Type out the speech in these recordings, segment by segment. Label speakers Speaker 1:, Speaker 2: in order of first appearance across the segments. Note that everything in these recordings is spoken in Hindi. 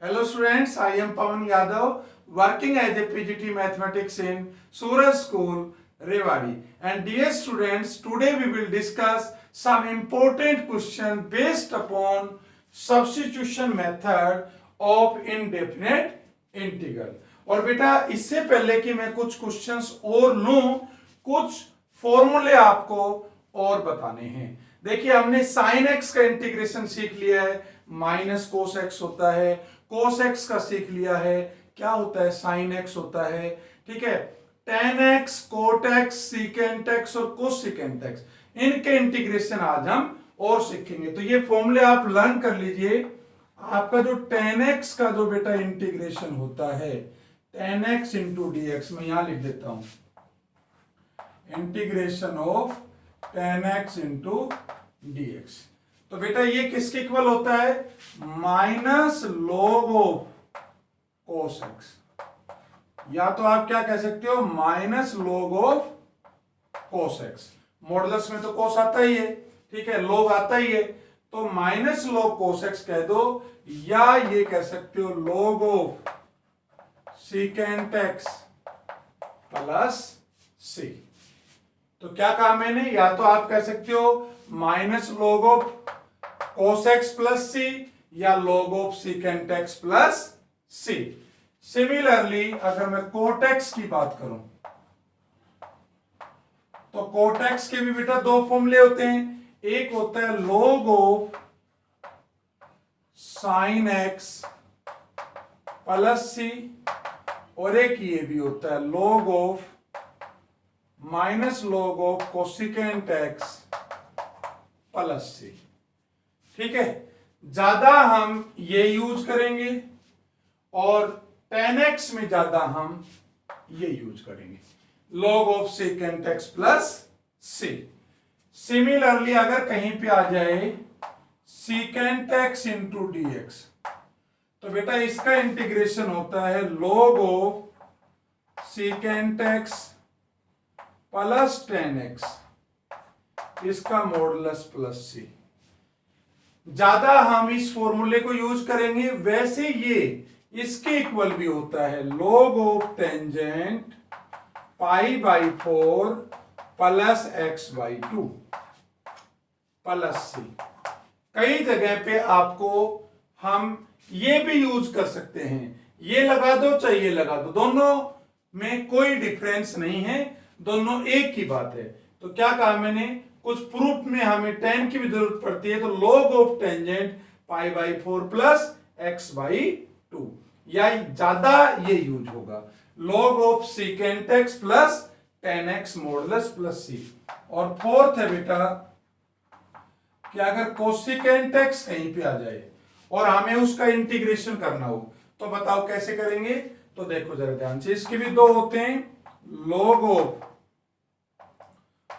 Speaker 1: Hello students, I am Pawan Yadav working as a PGT Mathematics in Suraj School, Rewari. And dear students, today we will discuss some important question based upon substitution method of indefinite integral. और बेटा इससे पहले कि मैं कुछ क्वेश्चंस और लूं, कुछ फॉर्मूले आपको और बताने हैं। देखिए हमने साइन एक्स का इंटीग्रेशन सीख लिया है, माइनस कोस एक्स होता है, कोस एक्स का सीख लिया है, क्या होता है साइन एक्स होता है, ठीक है, tan X, cot X, secant X और कोसिकेंट एक्स, इनके इंटीग्रेशन आज हम और सीखेंगे। तो ये फॉर्मूले आप लर्न कर लीजिए। आपका जो टेन एक्स का जो बेटा इंटीग्रेशन होता है, tan x into D x, मैं यहां लिख देता हूं, integration of ten x into D X. तो बेटा ये किसके इक्वल होता है, minus log of cos x, या तो आप क्या कह सकते हो, minus log of cos x. Modulus में तो कोस आता ही है, ठीक है, लॉग आता ही है, तो माइनस लॉग कोस एक्स कह दो, या ये कह सकते हो log of secant x plus c. तो क्या कहा मैंने, या तो आप कह सकते हो minus log of cos x plus c या log of secant x plus C. Similarly अगर मैं कोट एक्स की बात करूं तो कोट एक्स के भी बेटा दो फॉर्मूले होते हैं, एक होता है log of sine x plus c और एक ये भी होता है log of minus log of cosecant x plus c. ठीक है, ज्यादा हम ये यूज करेंगे और टेन एक्स में ज्यादा हम ये यूज करेंगे, log of secant X plus C. Similarly अगर कहीं पे आ जाए secant X into D X, तो बेटा इसका इंटीग्रेशन होता है log of secant x plus ten X, इसका मॉडुलस प्लस सी। ज्यादा हम इस फॉर्मूले को यूज करेंगे, वैसे ये इसके इक्वल भी होता है log of tangent pi by 4 plus x by 2 plus c. कई जगह पे आपको हम ये भी यूज कर सकते हैं, ये लगा दो चाहे ये लगा दो, दोनों में कोई डिफरेंस नहीं है, दोनों एक ही बात है। तो क्या कहा मैंने, कुछ प्रूफ में हमें टेन की भी जरूरत पड़ती है, तो log of tangent pi by 4 plus x by 2, या ज्यादा ये यूज होगा log of secant x plus ten x modulus plus c. और फोर्थ है बेटा कि अगर कोसिकेंट एक्स कहीं पे आ जाए और हमें उसका इंटीग्रेशन करना हो, तो बताओ कैसे करेंगे। तो देखो जरा ध्यान से, इसके भी दो होते हैं, log of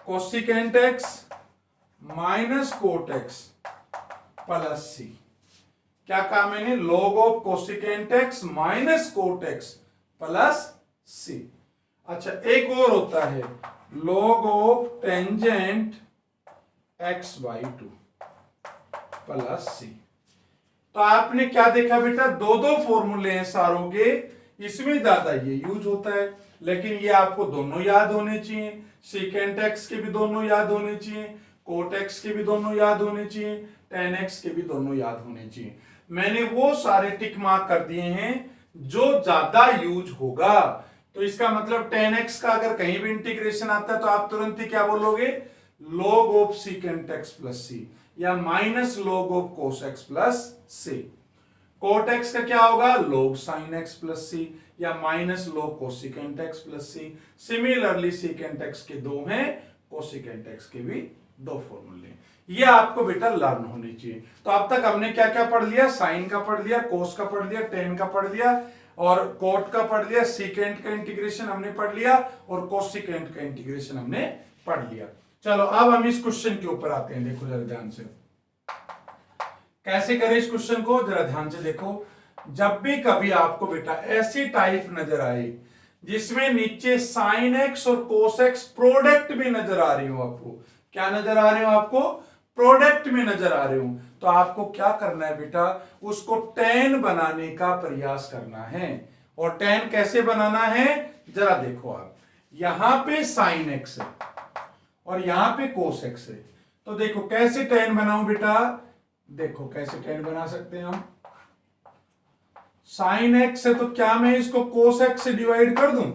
Speaker 1: cosecant x minus cot x plus c. क्या कहा मैंने, log of cosecant x minus cot x plus c. अच्छा एक और होता है log of tangent x by 2 plus c. तो आपने क्या देखा बेटा, दो दो फॉर्मूले हैं सारों के, इसमें ज्यादा ये यूज होता है, लेकिन ये आपको दोनों याद होने चाहिए, सीकेंट एक्स के भी दोनों याद होने चाहिए, कोट एक्स के भी दोनों याद होने चाहिए, टेन एक्स के भी दोनों याद होने चाहिए। मैंने वो सारे टिक मार्क कर दिए हैं जो ज्यादा यूज होगा। तो इसका मतलब टेन एक्स का अगर कहीं भी इंटीग्रेशन आता है तो आप तुरंत ही क्या बोलोगे, log of secant x plus c या minus log of cos x plus c. Cot x का क्या होगा, log sine x plus c या minus log cosecant x plus सी। सिमिलरली सीकेंट एक्स के दो हैं, कोसिकेंट एक्स के भी दो फॉर्मूले, ये आपको बेटा लर्न होनी चाहिए। तो अब तक हमने क्या क्या पढ़ लिया, साइन का पढ़ लिया, कोस का पढ़ लिया, टेन का पढ़ लिया और कोट का पढ़ लिया, सीकेंट का इंटीग्रेशन हमने पढ़ लिया और कोसिकेंट का इंटीग्रेशन हमने पढ़ लिया। चलो अब हम इस क्वेश्चन के ऊपर आते हैं, देखो जरा ध्यान से कैसे करें इस क्वेश्चन को, जरा ध्यान से देखो। जब भी कभी आपको बेटा ऐसी टाइप नजर आए जिसमें नीचे साइन एक्स और कोस एक्स प्रोडक्ट में नजर आ रही हो, आपको क्या नजर आ रहे हो, आपको प्रोडक्ट में नजर आ रहे हो, तो आपको क्या करना है बेटा, उसको tan बनाने का प्रयास करना है। और tan कैसे बनाना है जरा देखो आप, यहां पे sin x है और यहां पे cos x है। तो देखो कैसे tan बनाऊं बेटा, देखो कैसे tan बना सकते हैं हम। sin x है तो क्या मैं इसको cos x से डिवाइड कर दूं?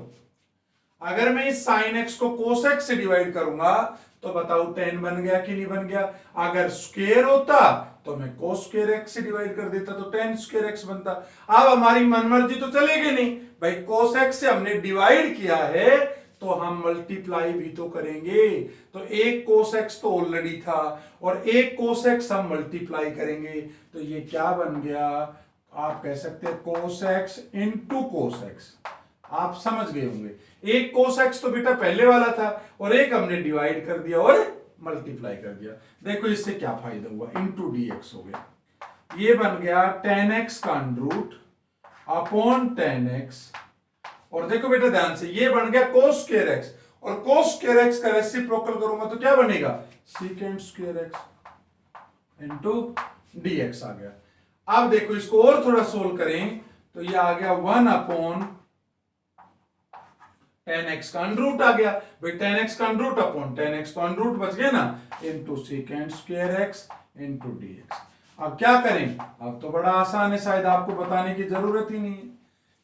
Speaker 1: अगर मैं इस sin x को cos x से डिवाइड करूंगा तो बताओ tan बन गया कि नहीं बन गया? अगर स्क्वायर होता तो मैं cos स्क्वायर x से डिवाइड कर देता तो tan स्क्वायर x बनता। अब हमारी मनमर्जी तो चलेगी नहीं भाई, cos x से हमने डिवाइड किया है तो हम मल्टीप्लाई भी तो करेंगे। तो एक cos x तो ऑलरेडी था और एक cos x हम मल्टीप्लाई करेंगे, तो ये क्या बन गया, आप कह सकते हैं cos x into cos x। आप समझ गए होंगे, एक cos x तो बेटा पहले वाला था और एक हमने डिवाइड कर दिया और मल्टीप्लाई कर दिया। देखो इससे क्या फायदा हुआ, इंटू dx हो गया, ये बन गया tan x का अंडरूट अपॉन tan x। और देखो बेटा ध्यान से, ये बन गया cos स्क्वायर x और cos स्क्वायर x का रेसिप्रोकल करूंगा तो क्या बनेगा, secant square x into dx आ गया। अब देखो इसको और थोड़ा सोल्व करें तो ये आ गया 1 अपॉन tan x का अंडरूट आ गया भाई, tan x का अंडरूट अपॉन tan x का अंडरूट बच गया ना, into secant square x into dx। अब क्या करें, अब तो बड़ा आसान है, शायद आपको बताने की जरूरत ही नहीं है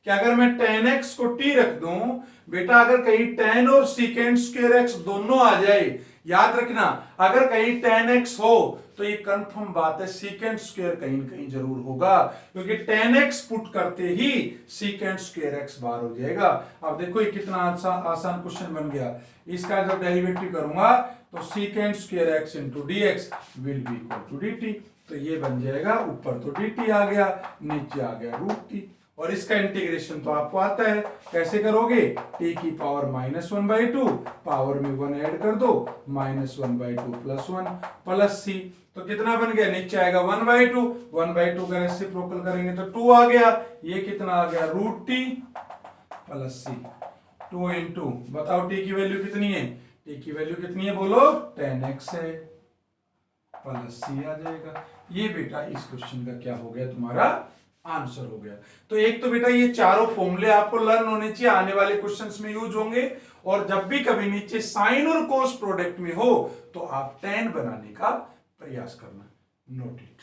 Speaker 1: कि अगर मैं tan x को t रख दूं बेटा, अगर कहीं tan और secant स्क्वायर x दोनों आ जाए, याद रखना अगर कहीं tan x हो तो ये कंफर्म बात है secant स्क्वायर कहीं ना कहीं जरूर होगा, क्योंकि tan x पुट करते ही secant स्क्वायर x बाहर हो जाएगा। अब देखो ये कितना आसान क्वेश्चन बन गया, इसका जब डेरिवेटिव करूंगा तो secant square x into dx will be equal to dt। तो ये बन जाएगा, ऊपर तो dt आ गया, नीचे आ गया रूट t। और इसका इंटीग्रेशन तो आपको आता है, कैसे करोगे, t की पावर -1/2 पावर में 1 ऐड कर दो, -1/2 + 1 प्लस c। तो कितना बन गया, नीचे आएगा 1/2, 1/2 का रेसिप्रोकल करेंगे तो 2 आ गया, ये कितना आ गया, √t प्लस c। 2 इंटू, बताओ t की वैल्यू कितनी है, t की वैल्यू कितनी है बोलो, tan x है, प्लस c आ जाएगा। ये बेटा इस क्वेश्चन का क्या हो गया, तुम्हारा आंसर हो गया। तो एक तो बेटा ये चारों फॉर्मूले आपको लर्न होने चाहिए, आने वाले क्वेश्चंस में यूज होंगे। और जब भी कभी नीचे साइन और कोस प्रोडक्ट में हो तो आप tan बनाने का प्रयास करना, नोट इट।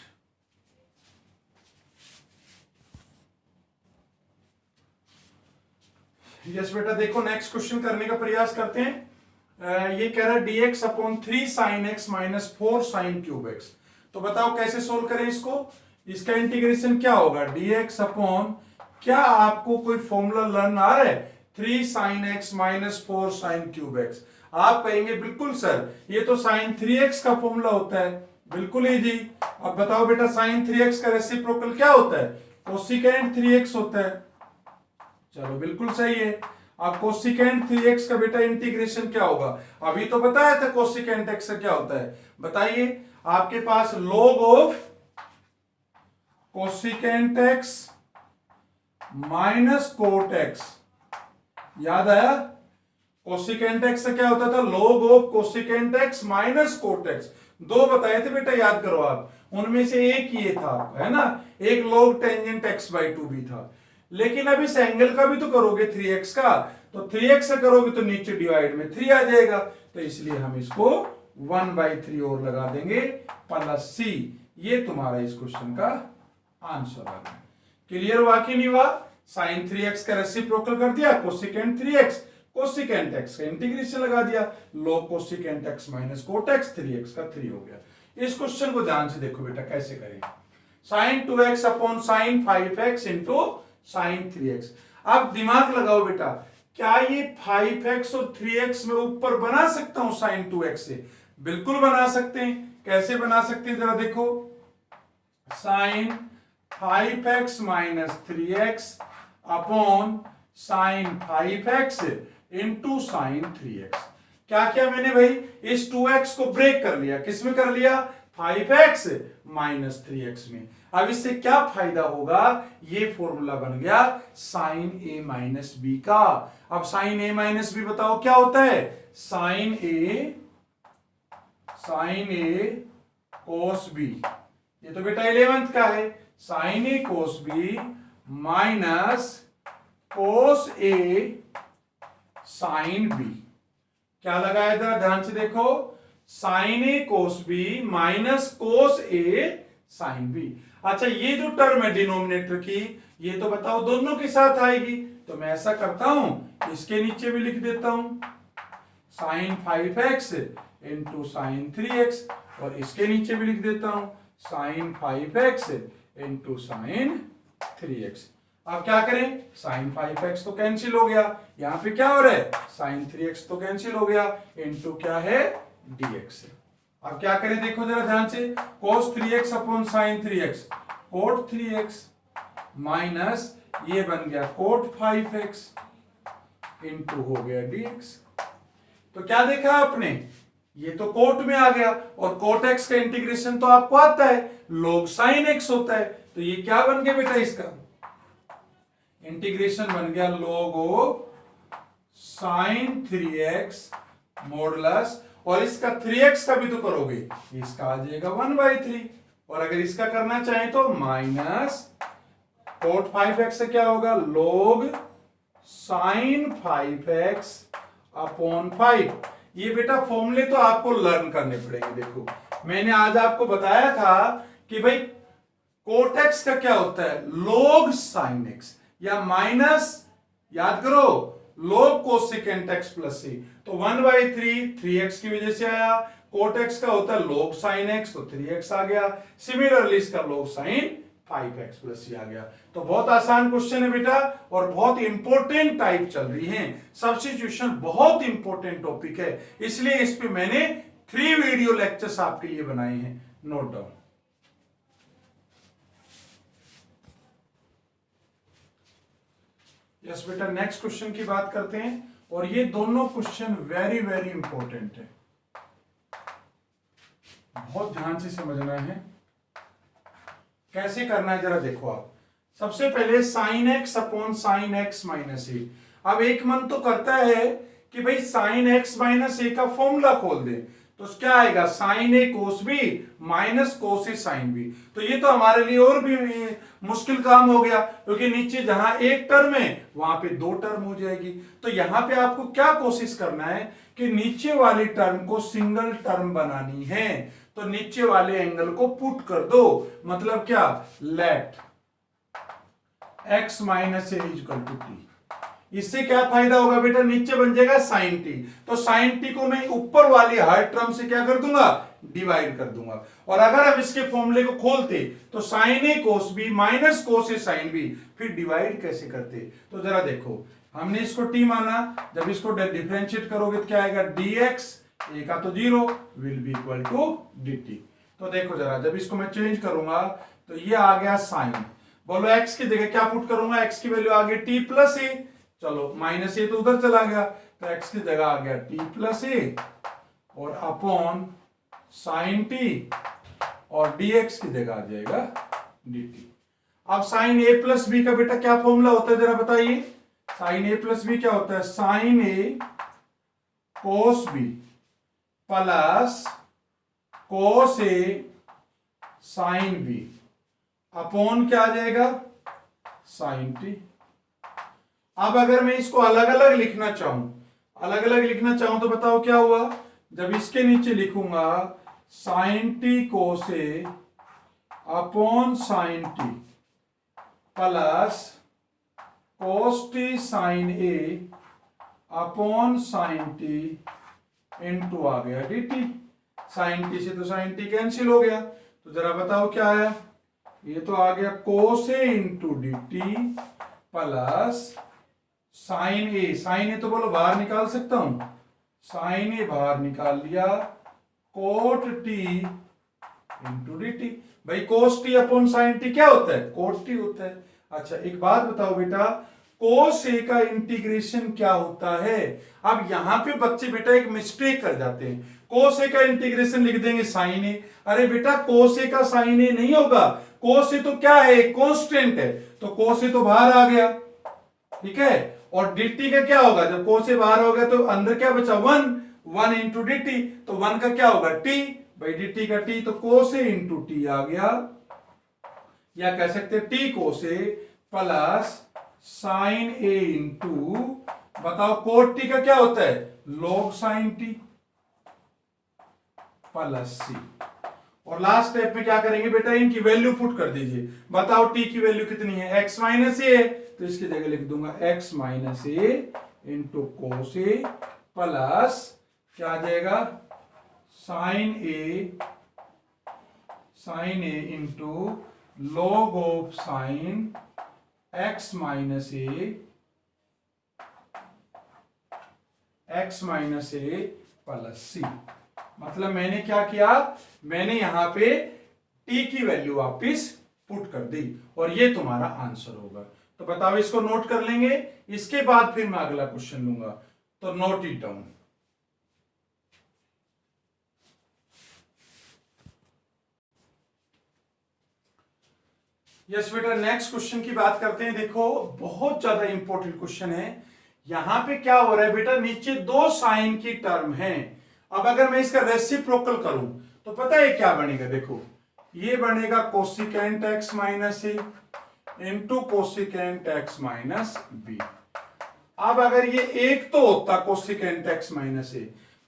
Speaker 1: यस बेटा, देखो नेक्स्ट क्वेश्चन करने का प्रयास करते हैं। ये कह रहा है dx upon 3 sin x minus 4 sin cube x। तो बताओ कैसे सोल्व करें इसको, इसका इंटीग्रेशन क्या होगा, dx अपॉन, क्या आपको कोई फॉर्मूला लर्न आ रहा है, 3 sin x minus 4 sin cube x। आप कहेंगे बिल्कुल सर ये तो sin 3x का फॉर्मूला होता है, बिल्कुल ही जी। अब बताओ बेटा sin 3x का रेसिप्रोकल क्या होता है, कोसिकेंट 3x होता है। चलो बिल्कुल सही है। अब कोसिकेंट 3x का बेटा इंटीग्रेशन क्या होगा, अभी तो बताया था कोसिकेंट x का क्या होता है, बताइए। आपके पास log of cosecant x minus cot x, याद आया, कोसिकेंट x से क्या होता था, log of cosecant x minus cot x। दो बताए थे बेटा, याद करो आप, उनमें से एक ये था आपका, है ना, एक log टेंजेंट x/2 भी था। लेकिन अब इस एंगल का भी तो करोगे 3x का, तो 3x से करोगे तो नीचे डिवाइड में 3 आ जाएगा, तो इसलिए हम इसको 1/3 और लगा देंगे प्लस c। ये तुम्हारा इस क्वेश्चन का आंसर आ गया। क्लियर हुआ कि नहीं हुआ, sin 3x का रेसिप्रोकल कर दिया, कोसिकेंट 3x, कोसिकेंट x का इंटीग्रेशन लगा दिया, log cosecant x minus cot x, 3x का 3 हो गया। इस क्वेश्चन को ध्यान से देखो बेटा कैसे करेंगे, sin 2x upon sin 5x into sin 3x। अब दिमाग लगाओ बेटा, क्या ये 5x और 3x में ऊपर बना सकता हूं sin 2x से, बिल्कुल बना सकते हैं। कैसे बना सकते हैं जरा देखो, sin 5x minus 3x upon sin 5x into sin 3x। क्या किया मैंने भाई, इस 2x को ब्रेक कर लिया, किस में कर लिया, 5x माइनस 3x में। अब इससे क्या फायदा होगा, ये फॉर्मूला बन गया sin a माइनस b का। अब sin a माइनस b बताओ क्या होता है, sin a cos b, ये तो बेटा 11th का है, sign A cos B minus cos A sine B. क्या लगाया इधर ध्यान से देखो, sign A cos B minus cos A sine B. अच्छा ये जो टर्म है डिनोमिनेटर की, ये तो बताओ दोनों के साथ आएगी, तो मैं ऐसा करता हूं इसके नीचे भी लिख देता हूं sign 5x into sine 3x, और इसके नीचे भी लिख देता हूं sign 5x into sine 3x। अब क्या करें, साइन 5x तो कैंसिल हो गया, यहां पे क्या हो रहा है साइन 3x तो कैंसिल हो गया, इंटू क्या है dx। अब क्या करें देखो जरा ध्यान से, cos 3x upon sine 3x, cot 3x minus ये बन गया cot 5x इंटू हो गया dx। तो क्या देखा आपने, ये तो कोट में आ गया, और कोट एक्स का इंटीग्रेशन तो आपको आता है, log साइन x होता है, तो ये क्या बन गया बेटा, इसका इंटीग्रेशन बन गया log of sine 3x modulus, और इसका 3x का भी तो करोगे, इसका आ जाएगा 1/3, और अगर इसका करना चाहे तो माइनस कोट 5x से क्या होगा log साइन 5x अपॉन 5। ये बेटा फॉर्मूले तो आपको लर्न करने पड़ेंगे। देखो मैंने आज आपको बताया था कि भाई कोट एक्स का क्या होता है log साइन x, या माइनस याद करो log cosecant x plus c, तो 1/3 3x की वजह से आया, कोट x का होता है log साइन x तो 3x आ गया, सिमिलरली इसका log sine 5x plus c आ गया। तो बहुत आसान क्वेश्चन है बेटा, और बहुत इंपॉर्टेंट टाइप चल रही है, सब्स्टिट्यूशन बहुत इंपॉर्टेंट टॉपिक है, इसलिए इस पे मैंने 3 वीडियो लेक्चर्स आपके लिए बनाए हैं, नोट डाउन। यस बेटा, नेक्स्ट क्वेश्चन की बात करते हैं, और ये दोनों क्वेश्चन वेरी वेरी इंपॉर्टेंट है, बहुत ध्यान से समझना है। कैसे करना है जरा देखो आप, सबसे पहले sine x upon sine x minus a. अब एक मन तो करता है कि भाई साइन एक्स माइनस ए का फॉर्मूला खोल दे, तो क्या आएगा sign A cos B minus cos A sine B. तो ये तो हमारे लिए और भी मुश्किल काम हो गया, क्योंकि नीचे जहां एक टर्म है वहां पे 2 टर्म हो जाएगी। तो यहां पे आपको क्या कोशिश करना है कि नीचे वाली टर्म को सिंगल टर्म बनानी है, तो नीचे वाले एंगल को पुट कर दो, मतलब क्या let x minus A equal to T. इससे क्या फायदा होगा बेटा, नीचे बन जाएगा साइन टी, तो साइन टी को मैं ऊपर वाली हर टर्म से क्या कर दूंगा डिवाइड कर दूंगा। और अगर अब इसके फॉर्मूले को खोलते तो sign A cos B minus cos A sine B, फिर डिवाइड कैसे करते, तो जरा देखो हमने इसको टी माना, जब इसको डिफरेंशिएट करोगे तो क्या आएगा dx, ए का तो 0 will be equal to dt। तो देखो जरा जब इसको मैं चेंज करूंगा तो ये आ गया साइन, बोलो x की जगह क्या पुट करूंगा, x की वैल्यू आ गई t प्लस ए, चलो माइनस ए तो उधर चला गया, तो x की जगह आ गया t प्लस ए और अपॉन साइन t, और dx की जगह आ जाएगा dt। अब साइन a प्लस बी का बेटा क्या फॉर्मूला होता है जरा बताइए, साइन a प्लस बी क्या होता है, sine a cos B plus cos A sine B upon क्या आ जाएगा साइन टी। अब अगर मैं इसको अलग अलग लिखना चाहूं तो बताओ क्या हुआ, जब इसके नीचे लिखूंगा sine t cos a upon sine t plus cos t sine a upon sine t into आ गया dt। साइन टी से तो साइन टी कैंसिल हो गया, तो जरा बताओ क्या आया, ये तो आ गया कोस ए इंटू dt प्लस साइन ए तो बोलो बाहर निकाल सकता हूं, साइन ए बाहर निकाल लिया, कोट टी इंटू dt। भाई cos t upon sine T क्या होता है, कोट टी होता है। अच्छा एक बात बताओ बेटा, कोस ए का इंटीग्रेशन क्या होता है। अब यहां पे बच्चे बेटा एक मिस्टेक कर जाते हैं, कोस ए का इंटीग्रेशन लिख देंगे साइन ए। अरे बेटा कोस ए का साइन ए नहीं होगा, कोस ए तो क्या है कांस्टेंट है, तो कोस ए तो बाहर आ गया, ठीक है, और dt का क्या होगा, जब कोस ए बाहर हो गया तो अंदर क्या बचा 1 इंटू dt, तो 1 का क्या होगा t, भाई dt का t, तो कोस ए इंटू टी आ गया या कह सकते हैं T cos a plus sign a into, बताओ कोट टी का क्या होता है, log sign t plus c. और लास्ट स्टेप में क्या करेंगे बेटा, इनकी वैल्यू पुट कर दीजिए। बताओ टी की वैल्यू कितनी है, x माइनस ए, तो इसकी जगह लिख दूंगा x minus a into cos a plus क्या आ जाएगा, sine a into log of sine x minus a plus c. मतलब मैंने क्या किया, मैंने यहां पे t की वैल्यू वापिस पुट कर दी और ये तुम्हारा आंसर होगा। तो बताओ इसको नोट कर लेंगे, इसके बाद फिर मैं अगला क्वेश्चन लूंगा। तो नोट इट डाउन। यस बेटा, नेक्स्ट क्वेश्चन की बात करते हैं। देखो बहुत ज्यादा इंपॉर्टेंट क्वेश्चन है। यहां पे क्या हो रहा है बेटा, नीचे दो साइन की टर्म है। अब अगर मैं इसका रेसिप्रोकल करूं तो पता है क्या बनेगा, देखो ये बनेगा cosecant x minus a into cosecant x minus b. अब अगर ये एक तो होता कोसिकेंट एक्स माइनस ए,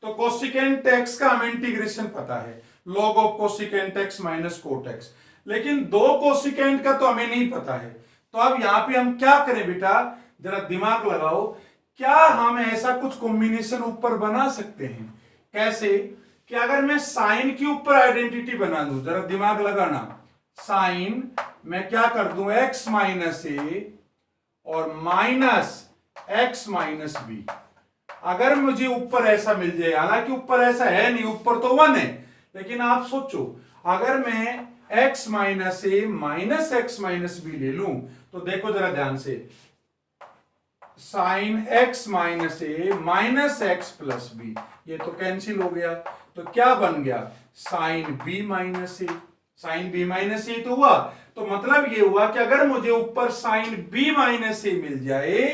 Speaker 1: तो कोसिकेंट एक्स का हमें इंटीग्रेशन पता है, log of cosecant x minus cot x. लेकिन दो कोसिकेंट का तो हमें नहीं पता है। तो अब यहां पे हम क्या करें बेटा, जरा दिमाग लगाओ, क्या हम ऐसा कुछ कॉम्बिनेशन ऊपर बना सकते हैं? कैसे कि अगर मैं साइन के ऊपर आइडेंटिटी बना दूं, जरा दिमाग लगाना, साइन मैं क्या कर दूं, एक्स माइनस ए और माइनस एक्स माइनस बी। अगर मुझे ऊपर ऐसा मिल जाए, हालांकि ऊपर ऐसा है नहीं, ऊपर तो 1 है, लेकिन आप सोचो अगर मैं x minus a minus x minus B ले लूं, तो देखो जरा ध्यान से, sign x minus a minus x plus B, ये तो कैंसिल हो गया। तो क्या बन गया, साइन b माइनस ए। साइन b माइनस ए तो हुआ, तो मतलब ये हुआ कि अगर मुझे ऊपर साइन b माइनस ए मिल जाए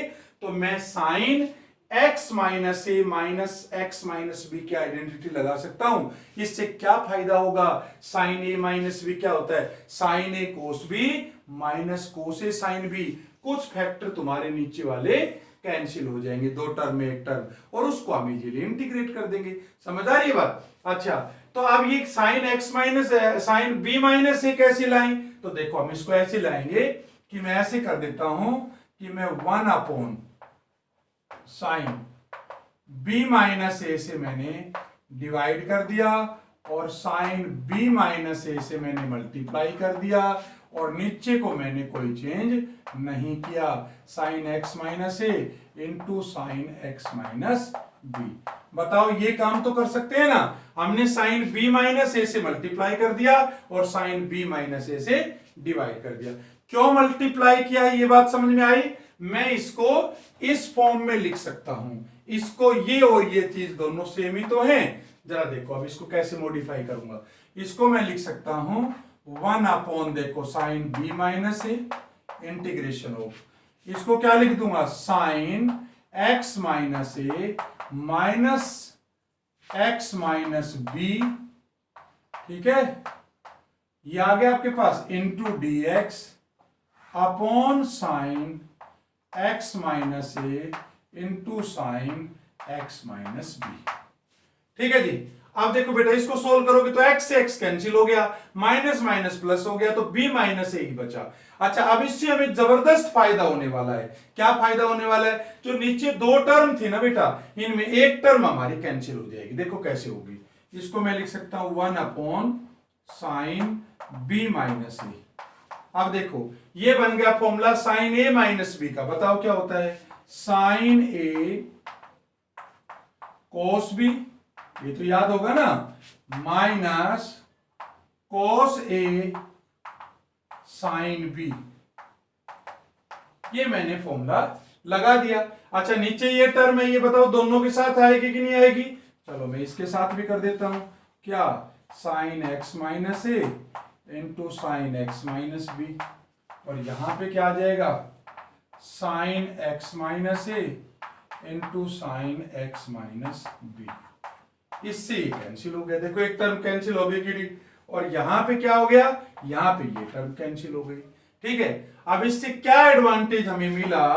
Speaker 1: तो मैं sign x minus a minus x minus B की आइडेंटिटी लगा सकता हूं। इससे क्या फायदा होगा, साइन ए माइनस बी क्या होता है, sign A cos B minus cos A sine B. कुछ फैक्टर तुम्हारे नीचे वाले कैंसिल हो जाएंगे, दो टर्म में एक टर्म, और उसको हम इजीली इंटीग्रेट कर देंगे। समझ आ रही है बात? अच्छा, तो अब ये sine x minus sine b minus a कैसे लाएं? तो देखो हम इसको ऐसे लाएंगे कि मैं ऐसे कर देता हूं कि मैं 1 अपॉन साइन b माइनस ए से मैंने डिवाइड कर दिया और साइन b माइनस ए से मैंने मल्टीप्लाई कर दिया और नीचे को मैंने कोई चेंज नहीं किया, sine x minus a into sine x minus b. बताओ ये काम तो कर सकते हैं ना, हमने साइन b माइनस ए से मल्टीप्लाई कर दिया और साइन b माइनस ए से डिवाइड कर दिया। क्यों मल्टीप्लाई किया ये बात समझ में आई? मैं इसको इस फॉर्म में लिख सकता हूं, इसको ये और ये चीज दोनों सेम ही तो हैं। जरा देखो अब इसको कैसे मॉडिफाई करूंगा। इसको मैं लिख सकता हूं 1 अपॉन देखो sine b minus a integration of, इसको क्या लिख दूंगा, sine x minus a minus x minus b. ठीक है, ये आ गया आपके पास, into D x upon sine x minus a into sine x minus b. ठीक है जी। अब देखो बेटा इसको सोल्व करोगे तो x से x कैंसिल हो गया, माइनस माइनस प्लस हो गया, तो b माइनस ए ही बचा। अच्छा, अब इससे हमें जबरदस्त फायदा होने वाला है। क्या फायदा होने वाला है? जो नीचे दो टर्म थी ना बेटा, इनमें एक टर्म हमारी कैंसिल हो जाएगी। देखो कैसे होगी, इसको मैं लिख सकता हूं 1 upon sign b minus a. अब देखो ये बन गया फॉर्मूला साइन ए माइनस बी का। बताओ क्या होता है, साइन ए कोस बी, ये तो याद होगा ना, minus cos A sine B. ये मैंने फॉर्मूला लगा दिया। अच्छा, नीचे ये टर्म है, ये बताओ दोनों के साथ आएगी कि नहीं आएगी? चलो मैं इसके साथ भी कर देता हूं, क्या, sine x minus a into sine x minus b, और यहां पे क्या आ जाएगा, sine x minus a into sine x minus b. इससे कैंसिल हो गया। देखो एक टर्म कैंसिल हो गई कि, और यहां पे क्या हो गया, यहां पे ये टर्म कैंसिल हो गई। ठीक है, अब इससे क्या एडवांटेज हमें मिला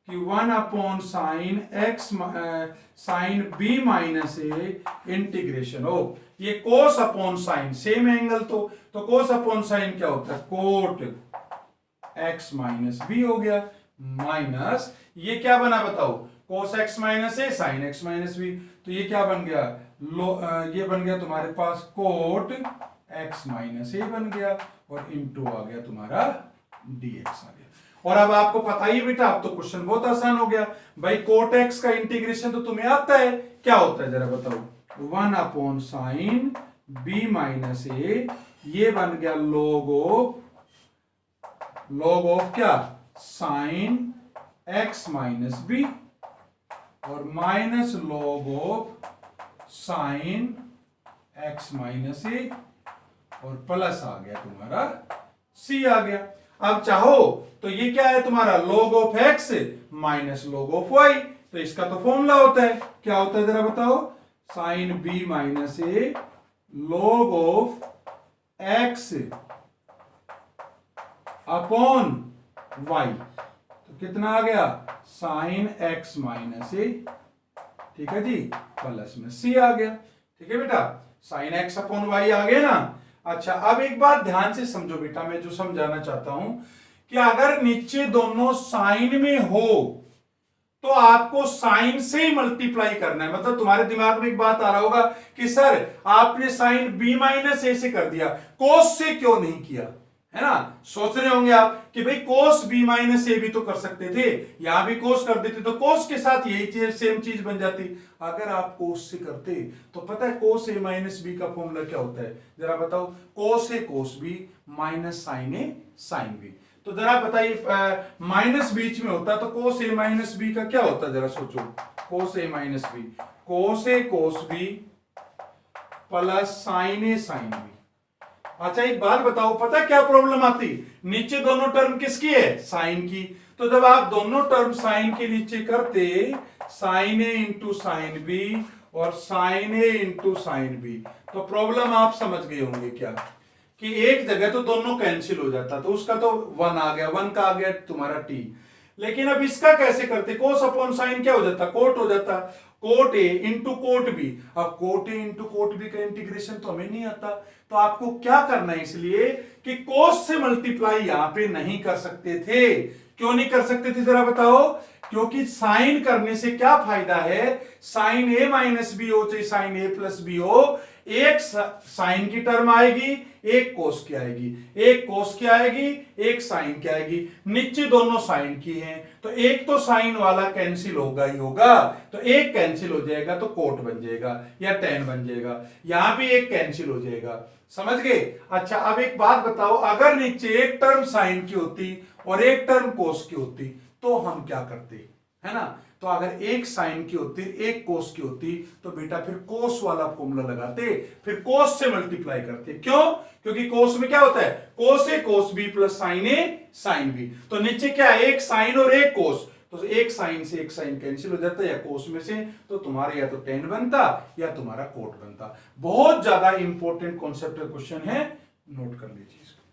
Speaker 1: कि 1 upon sine x sine b minus a integration हो, ये cos upon sine same angle, तो कोस अपॉन साइन क्या होता है, कोट एक्स माइनस बी हो गया, माइनस ये क्या बना बताओ, कोस एक्स माइनस ए साइन एक्स माइनस बी, तो ये क्या बन गया, ये बन गया तुम्हारे पास कोट एक्स माइनस ए बन गया और इनटू आ गया तुम्हारा dx आ गया। और अब आपको पता ही बेटा, अब तो क्वेश्चन बहुत आसान हो गया भाई, कोट एक्स का इंटीग्रेशन तो तुम्हें आता है, क्या होता है जरा बताओ, 1 upon sine b minus a, ये बन गया लॉग ऑफ क्या, साइन एक्स माइनस बी और minus log of sine x minus a और प्लस आ गया तुम्हारा सी आ गया। अब चाहो तो ये क्या है तुम्हारा log of x minus log of y, तो इसका तो फॉर्मूला होता है, क्या होता है जरा बताओ, sine b minus A log of x upon y, तो कितना आ गया, साइन x माइनस ए, ठीक है जी, प्लस में c आ गया। ठीक है बेटा, साइन x अपॉन y आ गया ना। अच्छा, अब एक बात ध्यान से समझो बेटा, मैं जो समझाना चाहता हूं कि अगर नीचे दोनों साइन में हो तो आपको साइन से ही मल्टीप्लाई करना है। मतलब तुम्हारे दिमाग में एक बात आ रहा होगा कि सर आपने साइन बी माइनस ए से कर दिया, कोस से क्यों नहीं किया, है ना। सोच रहे होंगे आप कि भाई कोस बी माइनस ए भी तो कर सकते थे, यहां भी कोस कर देते तो कोस के साथ यही चीज सेम चीज बन जाती। अगर आप कोस से करते तो पता है कोस ए माइनस बी का फॉर्मूला क्या होता है, जरा बताओ, कोस ए कोस बी माइनस साइन ए साइन बी। तो जरा बताइए, माइनस बीच में होता तो कोस ए माइनस बी का क्या होता, जरा सोचो, कोस ए माइनस बी, कोस ए कोस बी प्लस साइन ए साइन बी। अच्छा एक बात बताओ, पता क्या प्रॉब्लम आती, नीचे दोनों टर्म किसकी है, साइन की, तो जब आप दोनों टर्म साइन के नीचे करते, sign a into sine B और sign a into sine B, तो प्रॉब्लम आप समझ गए होंगे क्या, कि एक जगह तो दोनों कैंसिल हो जाता, तो उसका तो 1 आ गया, 1 का आ गया तुम्हारा t। लेकिन अब इसका कैसे करते, कोस अपॉन साइन क्या हो जाता, कोट हो जाता, cot a into cot b. अब cot a into cot b का इंटीग्रेशन तो हमें नहीं आता, तो आपको क्या करना है, इसलिए कि कोस से मल्टीप्लाई यहां पे नहीं कर सकते थे। क्यों नहीं कर सकते थे जरा बताओ, क्योंकि साइन करने से क्या फायदा है, साइन ए माइनस बी हो चाहे साइन ए प्लस बी हो, एक साइन की टर्म आएगी, एक कोस की आएगी, एक कोस की आएगी, एक साइन की आएगी, नीचे दोनों साइन की हैं, तो एक तो साइन वाला कैंसिल होगा ही होगा, तो एक कैंसिल हो जाएगा तो कोट बन जाएगा या टेन बन जाएगा, यहां भी एक कैंसिल हो जाएगा, समझ गए। अच्छा अब एक बात बताओ, अगर नीचे एक टर्म साइन की होती और एक टर्म कोस की होती तो हम क्या करते, है ना। तो अगर एक साइन की होती एक कोस की होती तो बेटा फिर कोस वाला फॉर्मूला लगाते, फिर कोस से मल्टीप्लाई करते। क्यों, क्योंकि कोस में क्या होता है, कोस ए कोस बी प्लस साइन ए साइन बी, तो नीचे क्या है, एक साइन और एक कोस, तो एक साइन से एक साइन कैंसिल हो जाता है, या कोस में से तो तुम्हारा या तो टेन बनता या तुम्हारा कोट बनता। बहुत ज्यादा इंपॉर्टेंट कॉन्सेप्ट क्वेश्चन है, नोट कर लीजिए इसको।